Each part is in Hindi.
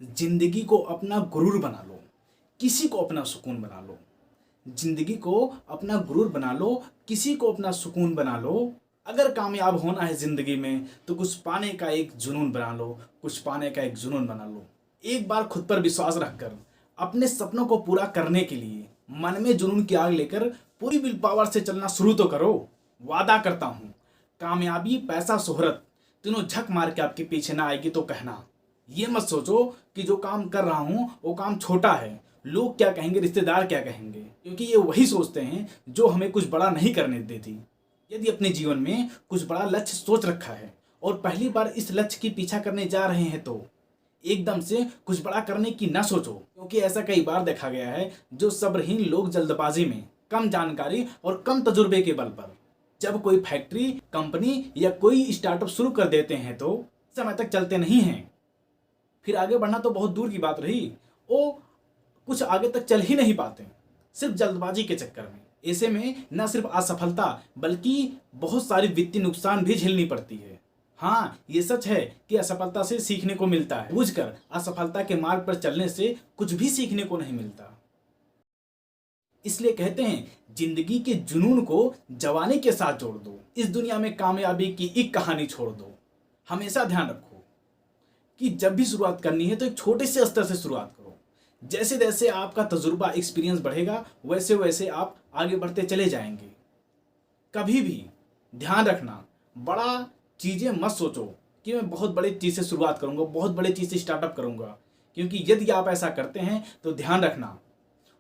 जिंदगी को अपना गुरूर बना लो, किसी को अपना सुकून बना लो। जिंदगी को अपना गुरूर बना लो, किसी को अपना सुकून बना लो। अगर कामयाब होना है जिंदगी में तो कुछ पाने का एक जुनून बना लो, कुछ पाने का एक जुनून बना लो। एक बार खुद पर विश्वास रखकर अपने सपनों को पूरा करने के लिए मन में जुनून की आग लेकर पूरी विल पावर से चलना शुरू तो करो। वादा करता हूँ कामयाबी, पैसा, शोहरत तीनों झक मार के आपके पीछे ना आएगी तो कहना। ये मत सोचो कि जो काम कर रहा हूँ वो काम छोटा है, लोग क्या कहेंगे, रिश्तेदार क्या कहेंगे, क्योंकि ये वही सोचते हैं जो हमें कुछ बड़ा नहीं करने देती। यदि अपने जीवन में कुछ बड़ा लक्ष्य सोच रखा है और पहली बार इस लक्ष्य की पीछा करने जा रहे हैं तो एकदम से कुछ बड़ा करने की ना सोचो, क्योंकि ऐसा कई बार देखा गया है जो सब्रहीन लोग जल्दबाजी में, कम जानकारी और कम तजुर्बे के बल पर जब कोई फैक्ट्री, कंपनी या कोई स्टार्टअप शुरू कर देते हैं तो समय तक चलते नहीं हैं। फिर आगे बढ़ना तो बहुत दूर की बात रही, वो कुछ आगे तक चल ही नहीं पाते, सिर्फ जल्दबाजी के चक्कर में। ऐसे में न सिर्फ असफलता बल्कि बहुत सारी वित्तीय नुकसान भी झेलनी पड़ती है। हाँ, ये सच है कि असफलता से सीखने को मिलता है, बुझकर असफलता के मार्ग पर चलने से कुछ भी सीखने को नहीं मिलता। इसलिए कहते हैं जिंदगी के जुनून को जवानी के साथ जोड़ दो, इस दुनिया में कामयाबी की एक कहानी छोड़ दो। हमेशा ध्यान रखो कि जब भी शुरुआत करनी है तो एक छोटे से स्तर से शुरुआत करो। जैसे जैसे आपका तजुर्बा, एक्सपीरियंस बढ़ेगा वैसे वैसे आप आगे बढ़ते चले जाएंगे। कभी भी ध्यान रखना, बड़ा चीज़ें मत सोचो कि मैं बहुत बड़े चीज़ से शुरुआत करूंगा, बहुत बड़े चीज़ से स्टार्टअप करूंगा, क्योंकि यदि आप ऐसा करते हैं तो ध्यान रखना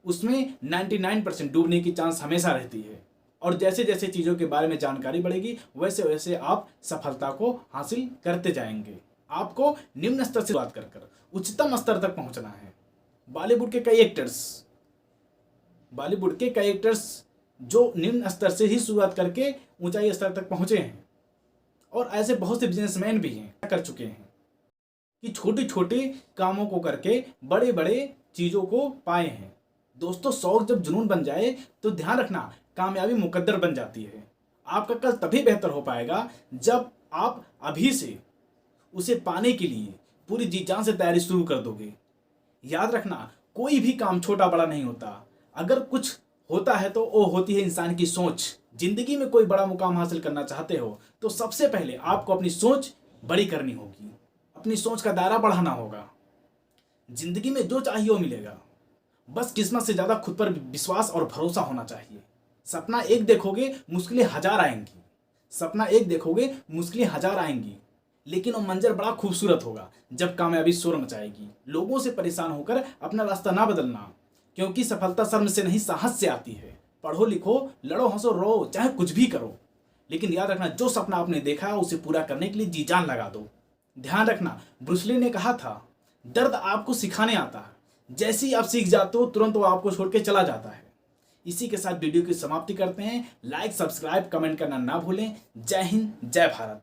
उसमें 99% डूबने की चांस हमेशा रहती है। और जैसे जैसे चीज़ों के बारे में जानकारी बढ़ेगी वैसे वैसे आप सफलता को हासिल करते जाएंगे। आपको निम्न स्तर से शुरुआत कर उच्चतम स्तर तक पहुंचना है। बॉलीवुड के कई एक्टर्स जो निम्न स्तर से ही शुरुआत करके ऊंचाई स्तर तक पहुंचे हैं, और ऐसे बहुत से बिजनेसमैन भी हैं कर चुके हैं कि छोटे छोटे कामों को करके बड़े बड़े चीज़ों को पाए हैं। दोस्तों, शौक जब जुनून बन जाए तो ध्यान रखना कामयाबी मुकद्दर बन जाती है। आपका कल तभी बेहतर हो पाएगा जब आप अभी से उसे पाने के लिए पूरी जी जान से तैयारी शुरू कर दोगे। याद रखना कोई भी काम छोटा बड़ा नहीं होता, अगर कुछ होता है तो वो होती है इंसान की सोच। जिंदगी में कोई बड़ा मुकाम हासिल करना चाहते हो तो सबसे पहले आपको अपनी सोच बड़ी करनी होगी, अपनी सोच का दायरा बढ़ाना होगा। जिंदगी में जो चाहिए वो मिलेगा, बस किस्मत से ज़्यादा खुद पर विश्वास और भरोसा होना चाहिए। सपना एक देखोगे मुश्किलें हजार आएंगी, लेकिन वो मंजर बड़ा खूबसूरत होगा जब कामयाबी शोर मचाएगी। लोगों से परेशान होकर अपना रास्ता ना बदलना, क्योंकि सफलता शर्म से नहीं साहस से आती है। पढ़ो लिखो, लड़ो हंसो रो, चाहे कुछ भी करो, लेकिन याद रखना जो सपना आपने देखा है उसे पूरा करने के लिए जी जान लगा दो। ध्यान रखना ब्रूस ली ने कहा था, दर्द आपको सिखाने आता है, जैसे ही आप सीख जाते हो तुरंत वो आपको छोड़ के चला जाता है। इसी के साथ वीडियो की समाप्ति करते हैं। लाइक, सब्सक्राइब, कमेंट करना ना भूलें। जय हिंद, जय भारत।